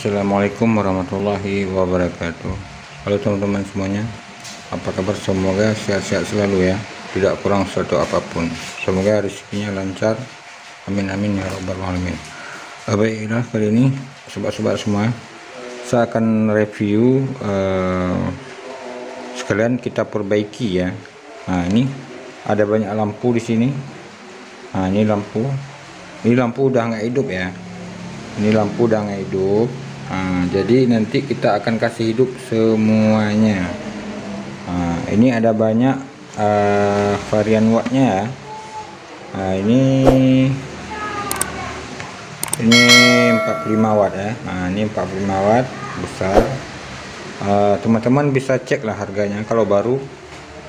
Assalamualaikum warahmatullahi wabarakatuh. Halo teman-teman semuanya, apa kabar? Semoga sehat-sehat selalu ya, tidak kurang suatu apapun. Semoga rezekinya lancar, amin amin ya rabbal alamin. Baiklah, kali ini sobat-sobat semua, saya akan review sekalian kita perbaiki ya. Nah, ini ada banyak lampu di sini. Nah, ini lampu udah nggak hidup ya. Ini lampu udah nggak hidup. Nah, jadi nanti kita akan kasih hidup semuanya. Nah, ini ada banyak varian wattnya ya. Nah, ini 45 watt ya. Nah, ini 45 watt besar. Teman-teman bisa cek lah harganya kalau baru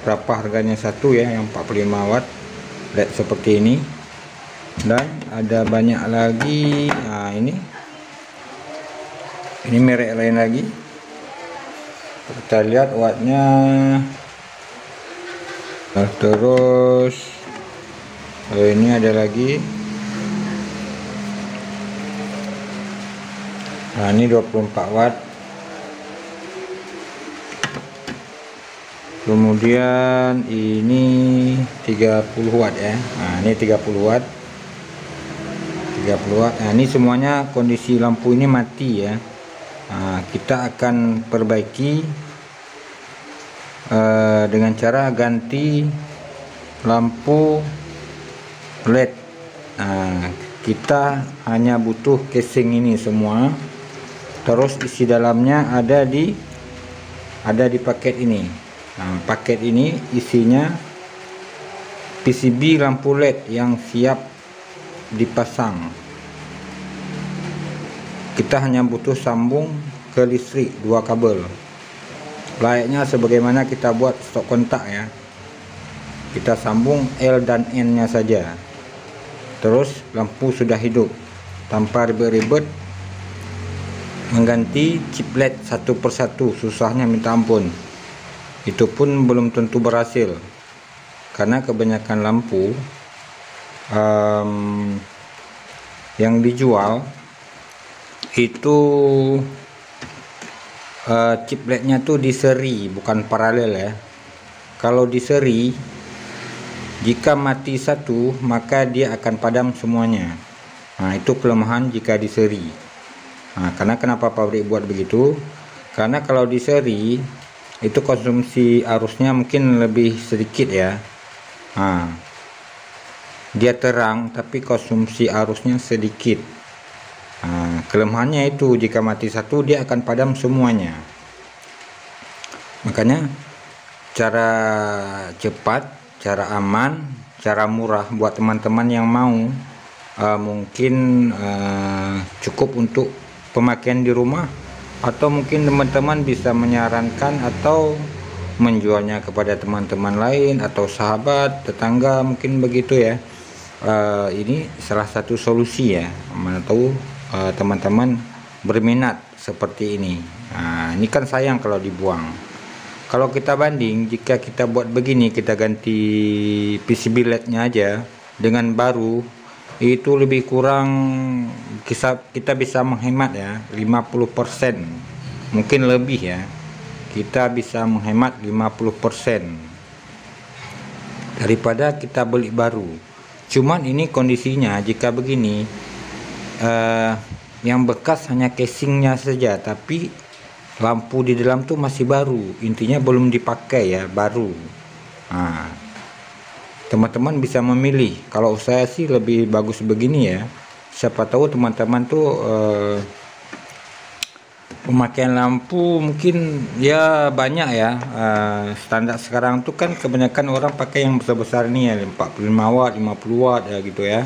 berapa harganya satu ya, yang 45 watt LED seperti ini. Dan ada banyak lagi. Nah, ini merek lain lagi, kita lihat wattnya. Nah, terus ini ada lagi. Nah, ini 24 watt. Kemudian ini 30 watt ya. Nah, ini 30 watt. 30 watt. Nah, ini semuanya kondisi lampu ini mati ya. Nah, kita akan perbaiki dengan cara ganti lampu LED. Nah, kita hanya butuh casing ini semua, terus isi dalamnya ada di paket ini. Nah, paket ini isinya PCB lampu LED yang siap dipasang. Kita hanya butuh sambung ke listrik 2 kabel, layaknya sebagaimana kita buat stok kontak ya. Kita sambung L dan N nya saja, terus lampu sudah hidup tanpa ribet-ribet mengganti chip LED satu persatu. Susahnya minta ampun. Itu pun belum tentu berhasil, karena kebanyakan lampu yang dijual itu chip LED-nya tuh di seri, bukan paralel ya. Kalau di seri, jika mati satu maka dia akan padam semuanya. Nah, itu kelemahan jika di seri. Nah, karena kenapa pabrik buat begitu? Karena kalau di seri itu konsumsi arusnya mungkin lebih sedikit ya. Nah, dia terang tapi konsumsi arusnya sedikit. Nah, kelemahannya itu jika mati satu dia akan padam semuanya. Makanya cara cepat, cara aman, cara murah buat teman-teman yang mau mungkin cukup untuk pemakaian di rumah, atau mungkin teman-teman bisa menyarankan atau menjualnya kepada teman-teman lain atau sahabat, tetangga, mungkin begitu ya. Ini salah satu solusi ya, mana tahu teman-teman berminat seperti ini. Nah, ini kan sayang kalau dibuang. Kalau kita banding, jika kita buat begini, kita ganti PCB LED-nya aja dengan baru, itu lebih kurang kita bisa menghemat ya 50%, mungkin lebih ya. Kita bisa menghemat 50% daripada kita beli baru. Cuman ini kondisinya jika begini, yang bekas hanya casingnya saja, tapi lampu di dalam tuh masih baru, intinya belum dipakai ya, baru. Nah, teman-teman bisa memilih. Kalau saya sih lebih bagus begini ya. Siapa tahu teman-teman tuh pemakaian lampu mungkin ya banyak ya. Standar sekarang tuh kan kebanyakan orang pakai yang besar-besar ini ya, 45 watt, 50 watt ya gitu ya.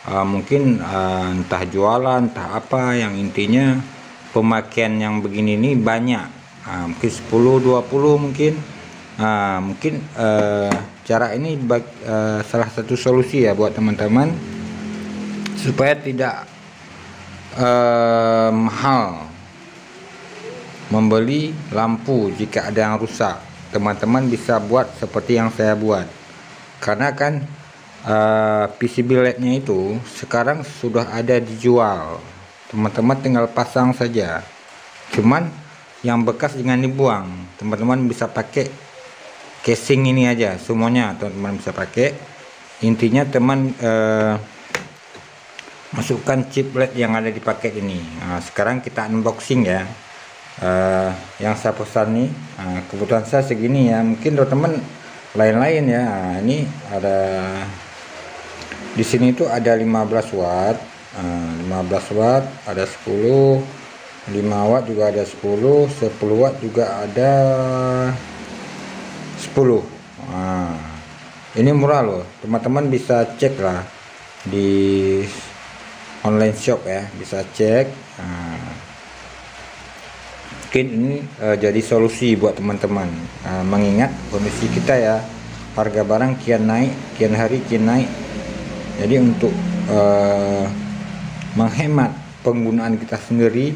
Mungkin entah jualan entah apa, yang intinya pemakaian yang begini ini banyak. Mungkin 10-20 mungkin. Mungkin cara ini salah satu solusi ya buat teman-teman supaya tidak mahal membeli lampu. Jika ada yang rusak, teman-teman bisa buat seperti yang saya buat, karena kan PCB LED-nya itu sekarang sudah ada dijual teman-teman tinggal pasang saja. Cuman yang bekas jangan dibuang, teman-teman bisa pakai casing ini aja, semuanya teman-teman bisa pakai. Intinya teman masukkan chip LED yang ada di paket ini. Nah, sekarang kita unboxing ya. Yang saya pesan nih, kebutuhan saya segini ya, mungkin teman-teman lain-lain ya. Nah, ini ada di sini tuh ada 15 watt, 15 watt ada 10, 5 watt juga ada 10, 10 watt juga ada 10. Nah, ini murah loh, teman-teman bisa cek lah di online shop ya, bisa cek. Nah, mungkin ini jadi solusi buat teman-teman, mengingat kondisi kita ya, harga barang kian naik, kian hari kian naik. Jadi untuk menghemat penggunaan kita sendiri,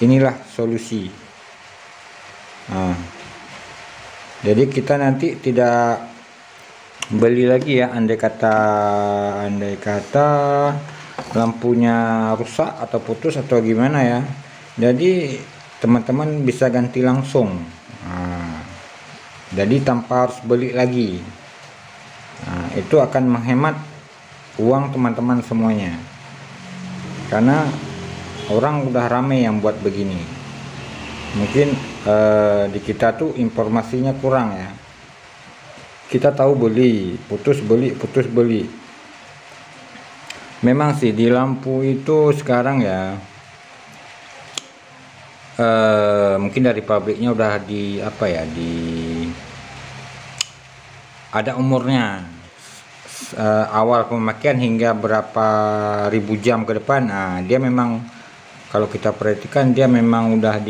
inilah solusi. Jadi kita nanti tidak beli lagi ya, andai kata lampunya rusak atau putus atau gimana ya. Jadi teman-teman bisa ganti langsung. Jadi tanpa harus beli lagi. Itu akan menghemat uang teman-teman semuanya. Karena orang udah ramai yang buat begini. Mungkin di kita tuh informasinya kurang ya. Kita tahu beli, putus beli. Memang sih di lampu itu sekarang ya, mungkin dari pabriknya udah ada umurnya, awal pemakaian hingga berapa ribu jam ke depan. Dia memang kalau kita perhatikan dia memang udah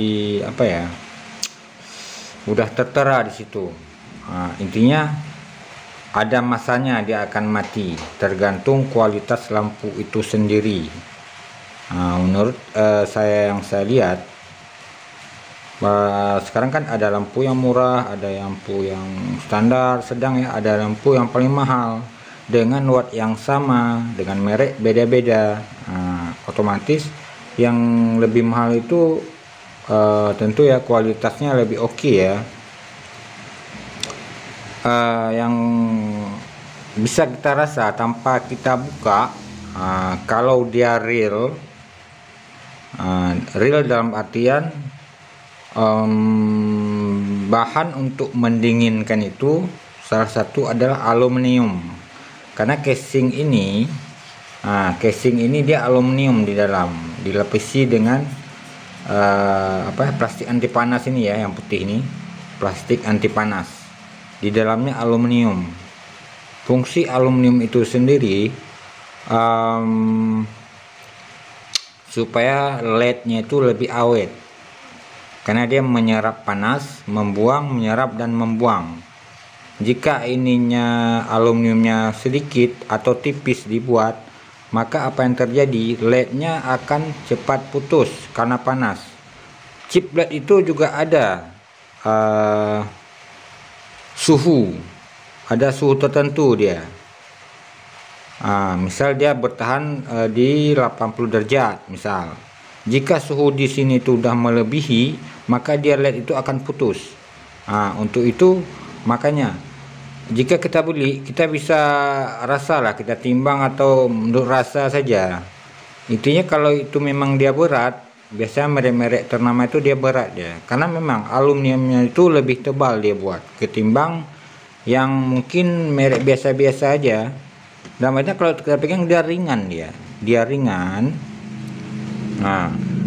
udah tertera di situ. Intinya ada masanya dia akan mati, tergantung kualitas lampu itu sendiri. Menurut yang saya lihat, sekarang kan ada lampu yang murah, ada lampu yang standar, sedang ya, ada lampu yang paling mahal dengan watt yang sama, dengan merek beda-beda. Otomatis yang lebih mahal itu tentu ya kualitasnya lebih oke ya. Yang bisa kita rasa tanpa kita buka, kalau dia real dalam artian bahan untuk mendinginkan itu salah satu adalah aluminium, karena casing ini dia aluminium di dalam, dilapisi dengan plastik anti panas ini ya, yang putih ini plastik anti panas, di dalamnya aluminium. Fungsi aluminium itu sendiri supaya LED-nya itu lebih awet, karena dia menyerap panas, membuang, menyerap dan membuang. Jika ininya aluminiumnya sedikit atau tipis dibuat, maka apa yang terjadi, LED-nya akan cepat putus karena panas. Chip LED itu juga ada suhu tertentu dia. Misal dia bertahan di 80 derajat misal. Jika suhu di sini itu sudah melebihi, maka dia LED itu akan putus. Untuk itu makanya jika kita beli, kita bisa rasalah, kita timbang atau menurut rasa saja. Intinya kalau itu memang dia berat, biasanya merek-merek ternama itu dia berat ya, karena memang aluminiumnya itu lebih tebal dia buat ketimbang yang mungkin merek biasa-biasa aja. Namanya kalau kita pegang dia ringan, dia ringan.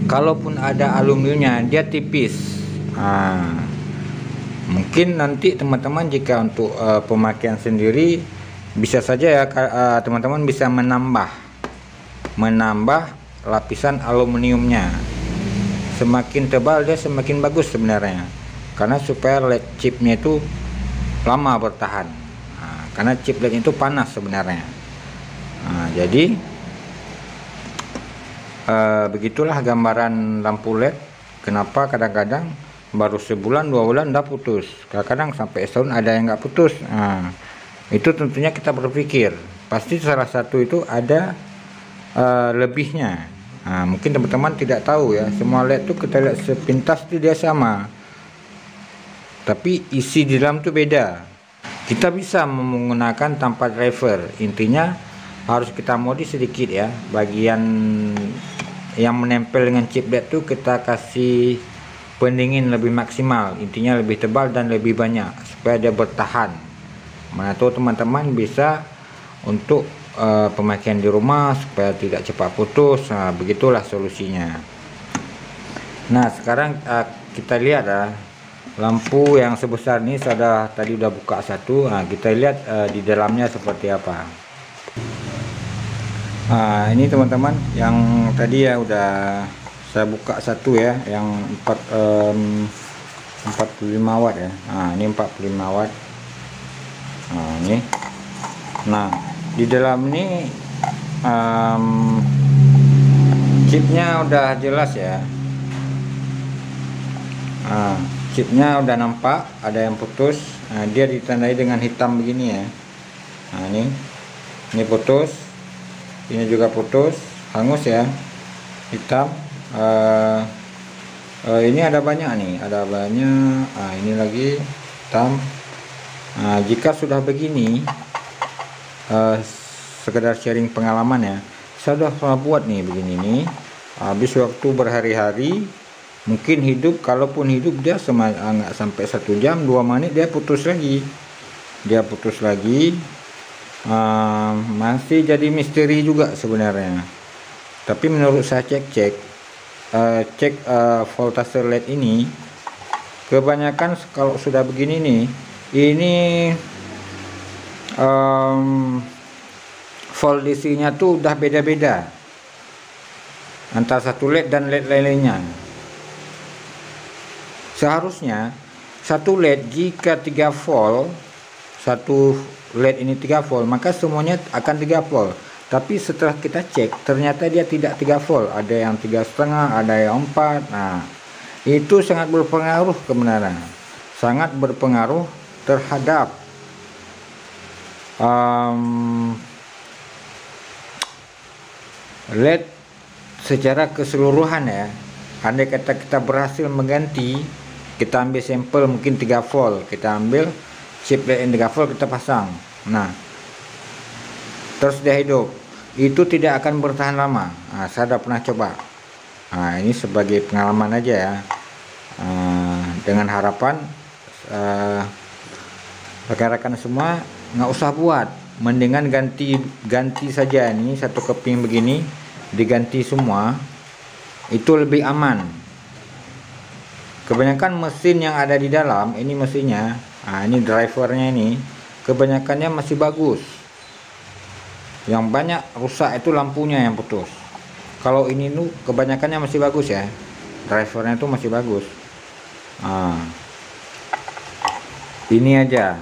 Kalaupun ada aluminiumnya dia tipis. Mungkin nanti teman-teman jika untuk pemakaian sendiri bisa saja ya, teman-teman bisa menambah lapisan aluminiumnya. Semakin tebal dia semakin bagus sebenarnya, karena supaya LED chipnya itu lama bertahan. Karena chip LED itu panas sebenarnya. Jadi begitulah gambaran lampu LED. Kenapa kadang-kadang baru sebulan 2 bulan udah putus, kadang-kadang sampai setahun ada yang nggak putus. Itu tentunya kita berpikir pasti salah satu itu ada lebihnya. Mungkin teman-teman tidak tahu ya, semua LED tuh kita lihat sepintas tuh dia sama, tapi isi di dalam tuh beda. Kita bisa menggunakan tanpa driver, intinya harus kita modif sedikit ya. Bagian yang menempel dengan chip LED tuh kita kasih pendingin lebih maksimal, intinya lebih tebal dan lebih banyak supaya dia bertahan. Mana tahu teman-teman bisa untuk pemakaian di rumah supaya tidak cepat putus. Begitulah solusinya. Nah sekarang kita lihat lampu yang sebesar ini sudah tadi udah buka satu. Kita lihat di dalamnya seperti apa. Ini teman-teman yang tadi ya udah saya buka satu ya, yang 45 watt ya. Ini 45 watt. Ini. Nah, di dalam ini chipnya udah jelas ya. Chipnya udah nampak, ada yang putus. Dia ditandai dengan hitam begini ya. Ini putus, ini juga putus, hangus ya, hitam. Ini ada banyak nih, ada banyak. Ini lagi hitam. Jika sudah begini, sekedar sharing pengalaman ya, saya sudah buat nih begini nih. Habis waktu berhari-hari, mungkin hidup, kalaupun hidup dia nggak sampai 1 jam 2 menit dia putus lagi. Masih jadi misteri juga sebenarnya. Tapi menurut saya cek voltase LED ini, kebanyakan kalau sudah begini nih, ini volt DC-nya tuh udah beda-beda antara satu LED dan LED lainnya. Seharusnya satu LED jika 3 volt, satu LED ini 3 volt, maka semuanya akan 3 volt. Tapi setelah kita cek, ternyata dia tidak 3 volt, ada yang 3,5, ada yang 4. Nah, itu sangat berpengaruh kebenaran, sangat berpengaruh terhadap LED secara keseluruhan ya. Andai kata kita berhasil mengganti, kita ambil sampel mungkin 3 volt, kita ambil chip LED yang 3 volt, kita pasang. Nah, terus dia hidup, itu tidak akan bertahan lama. Saya sudah pernah coba. Ini sebagai pengalaman aja ya. Dengan harapan rekan-rekan semua nggak usah buat, mendingan ganti saja. Ini satu keping begini diganti semua, itu lebih aman. Kebanyakan mesin yang ada di dalam ini, mesinnya, ini drivernya ini, kebanyakannya masih bagus. Yang banyak rusak itu lampunya yang putus. Kalau ini tuh kebanyakannya masih bagus ya, drivernya itu masih bagus. Ini aja,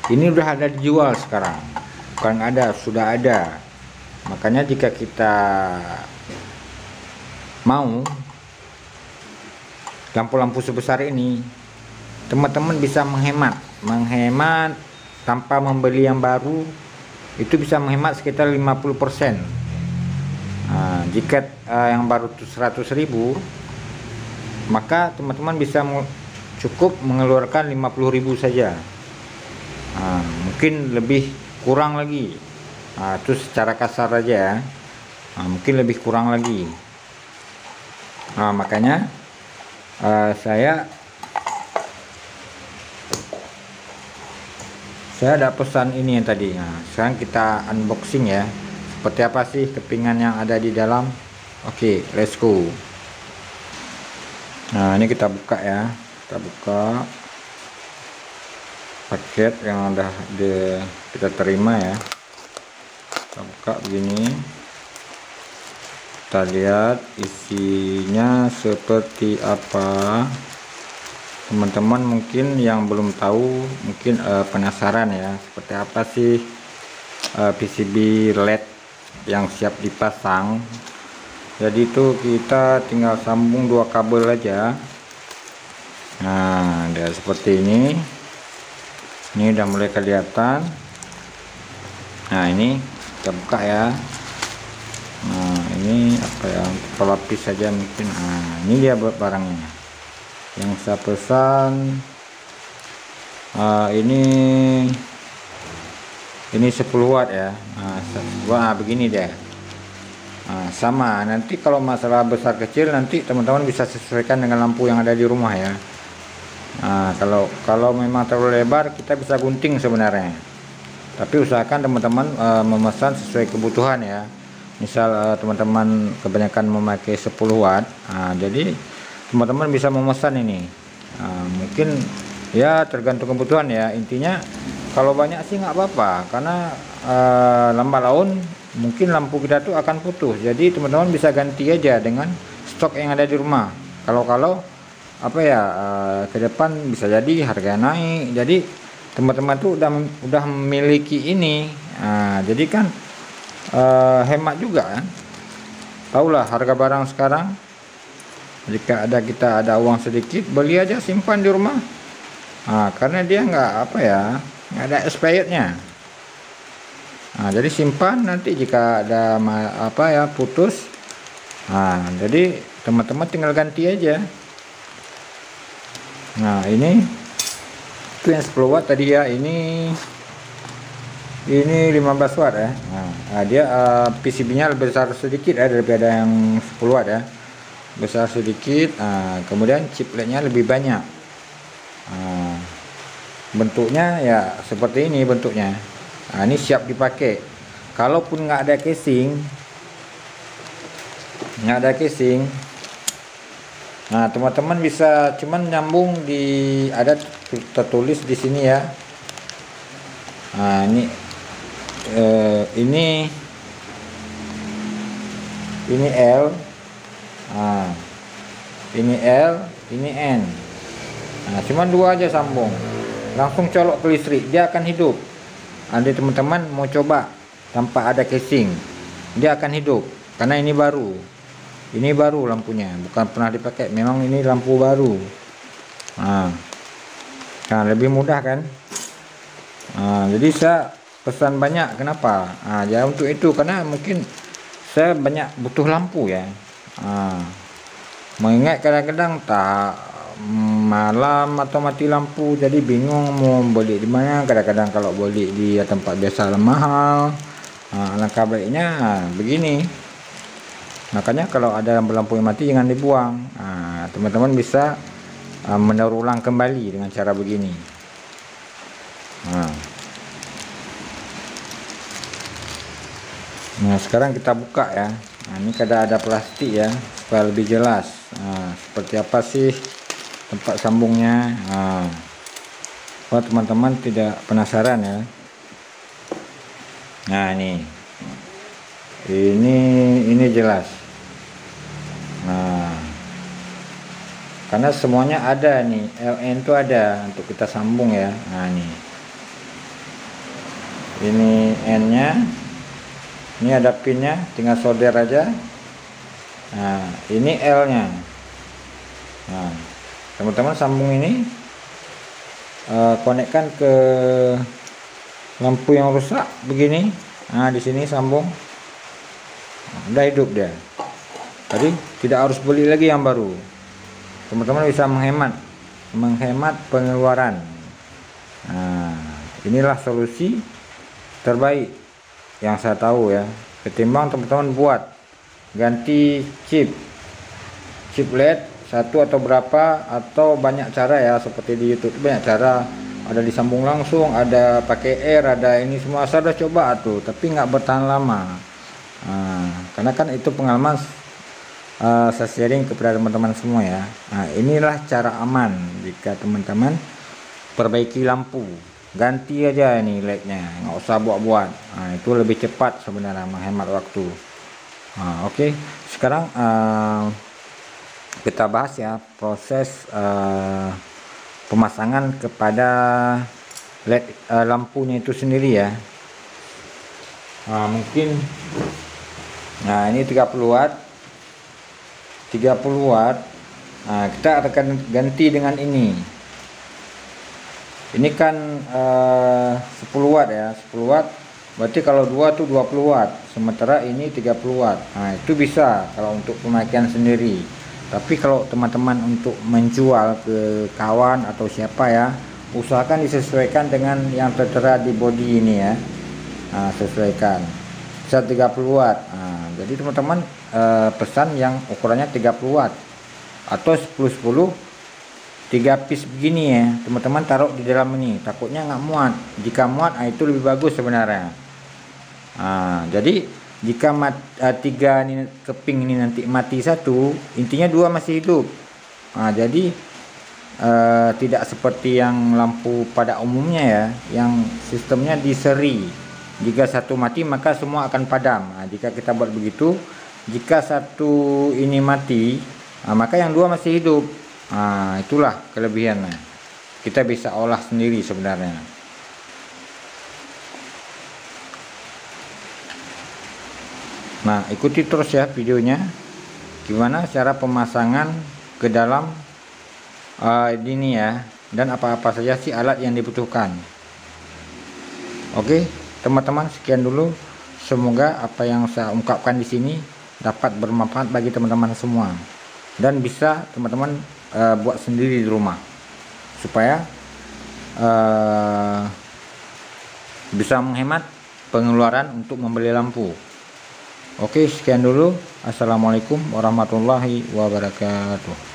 ini udah ada dijual sekarang, bukan ada, sudah ada. Makanya jika kita mau lampu-lampu sebesar ini, teman-teman bisa menghemat tanpa membeli yang baru, itu bisa menghemat sekitar 50%. Jika yang baru 100.000, maka teman-teman bisa cukup mengeluarkan 50.000 saja. Mungkin lebih kurang lagi, itu secara kasar aja ya. Mungkin lebih kurang lagi. Makanya saya ada pesan ini yang tadi. Sekarang kita unboxing ya, seperti apa sih kepingan yang ada di dalam. Oke, let's go. Nah, ini kita buka ya, kita buka paket yang udah kita terima ya. Kita buka begini, kita lihat isinya seperti apa. Teman-teman mungkin yang belum tahu, mungkin penasaran ya, seperti apa sih PCB LED yang siap dipasang. Jadi itu kita tinggal sambung 2 kabel aja. Nah, dia seperti ini. Ini udah mulai kelihatan. Nah, ini kita buka ya. Nah ini apa ya, pelapis saja mungkin. Nah ini dia barangnya yang saya pesan. Ini 10 watt ya. Wah begini deh. Sama nanti kalau masalah besar kecil nanti teman-teman bisa sesuaikan dengan lampu yang ada di rumah ya. Kalau memang terlalu lebar kita bisa gunting sebenarnya, tapi usahakan teman-teman memesan sesuai kebutuhan ya. Misal teman-teman kebanyakan memakai 10 watt, jadi teman-teman bisa memesan ini. Mungkin ya tergantung kebutuhan ya. Intinya kalau banyak sih nggak apa-apa, karena lambat laun mungkin lampu kita tuh akan putus. Jadi teman-teman bisa ganti aja dengan stok yang ada di rumah. Kalau apa ya, ke depan bisa jadi harga naik. Jadi teman-teman tuh udah memiliki ini. Jadi kan hemat juga kan. Tahulah harga barang sekarang. Jika kita ada uang sedikit, beli aja simpan di rumah. Karena dia nggak apa ya, nggak ada expirednya. Jadi simpan, nanti jika ada apa ya putus, jadi teman-teman tinggal ganti aja. Nah ini itu yang 10 watt tadi ya, ini 15 watt ya. Dia PCB-nya lebih besar sedikit ya daripada yang 10 watt ya, besar sedikit. Kemudian chipletnya lebih banyak. Bentuknya ya seperti ini bentuknya. Ini siap dipakai. Kalaupun nggak ada casing, teman-teman bisa cuman nyambung di, ada tertulis di sini ya. Ini L, ini L, ini N. Cuman dua aja sambung, langsung colok ke listrik, dia akan hidup. Andai teman-teman mau coba tanpa ada casing, dia akan hidup karena ini baru. Ini baru lampunya, bukan pernah dipakai. Memang ini lampu baru. Nah, lebih mudah kan? Jadi saya pesan banyak. Kenapa? Ya untuk itu, karena mungkin saya banyak butuh lampu ya. Mengingat kadang-kadang tak malam atau mati lampu, jadi bingung mau beli di mana. Kadang-kadang kalau beli di tempat biasa mahal. Alangkah baiknya begini. Makanya kalau ada lampu yang mati jangan dibuang. Teman-teman bisa mendaur ulang kembali dengan cara begini. Nah sekarang kita buka ya. Ini ada plastik ya supaya lebih jelas. Seperti apa sih tempat sambungnya. Buat teman-teman tidak penasaran ya. Nah ini jelas. Karena semuanya ada nih, LN itu ada untuk kita sambung ya. Ini N nya, ini ada pin nya, tinggal solder aja. Ini L nya. Teman-teman sambung ini, konekkan ke lampu yang rusak begini. Di sini sambung, udah hidup dia. Jadi tidak harus beli lagi yang baru. Teman-teman bisa menghemat pengeluaran. Inilah solusi terbaik yang saya tahu ya. Ketimbang teman-teman buat ganti chip LED satu atau berapa, atau banyak cara ya, seperti di YouTube banyak cara. Ada disambung langsung, ada pakai air, ada ini semua. Saya udah coba tuh, tapi nggak bertahan lama. Karena kan itu pengalaman saya sharing kepada teman-teman semua ya. Inilah cara aman jika teman-teman perbaiki lampu, ganti aja ini LED-nya, nggak usah buat-buat. Itu lebih cepat sebenarnya, menghemat waktu. Oke. Sekarang kita bahas ya proses pemasangan kepada LED lampunya itu sendiri ya. Mungkin ini 30 watt. Kita akan ganti dengan ini. Ini kan 10 watt ya, 10 watt Berarti kalau 2 tuh 20 watt, sementara ini 30 watt. Nah, itu bisa kalau untuk pemakaian sendiri. Tapi kalau teman-teman untuk menjual ke kawan atau siapa ya, usahakan disesuaikan dengan yang tertera di body ini ya. Nah, sesuaikan. Bisa 30 watt. Nah, jadi teman-teman pesan yang ukurannya 30 watt atau 10-10 3 piece begini ya, teman-teman taruh di dalam ini, takutnya nggak muat. Jika muat, itu lebih bagus sebenarnya. Nah, jadi jika 3 ini keping ini nanti mati satu, intinya 2 masih hidup. Nah, jadi tidak seperti yang lampu pada umumnya ya, yang sistemnya di seri. Jika satu mati maka semua akan padam. Nah, jika kita buat begitu, jika satu ini mati, maka yang 2 masih hidup. Nah, itulah kelebihannya. Kita bisa olah sendiri sebenarnya. Nah, ikuti terus ya videonya. Gimana cara pemasangan ke dalam ini ya, dan apa-apa saja sih alat yang dibutuhkan. Oke, teman-teman, sekian dulu. Semoga apa yang saya ungkapkan di sini dapat bermanfaat bagi teman-teman semua, dan bisa teman-teman buat sendiri di rumah supaya bisa menghemat pengeluaran untuk membeli lampu. Oke, sekian dulu. Assalamualaikum warahmatullahi wabarakatuh.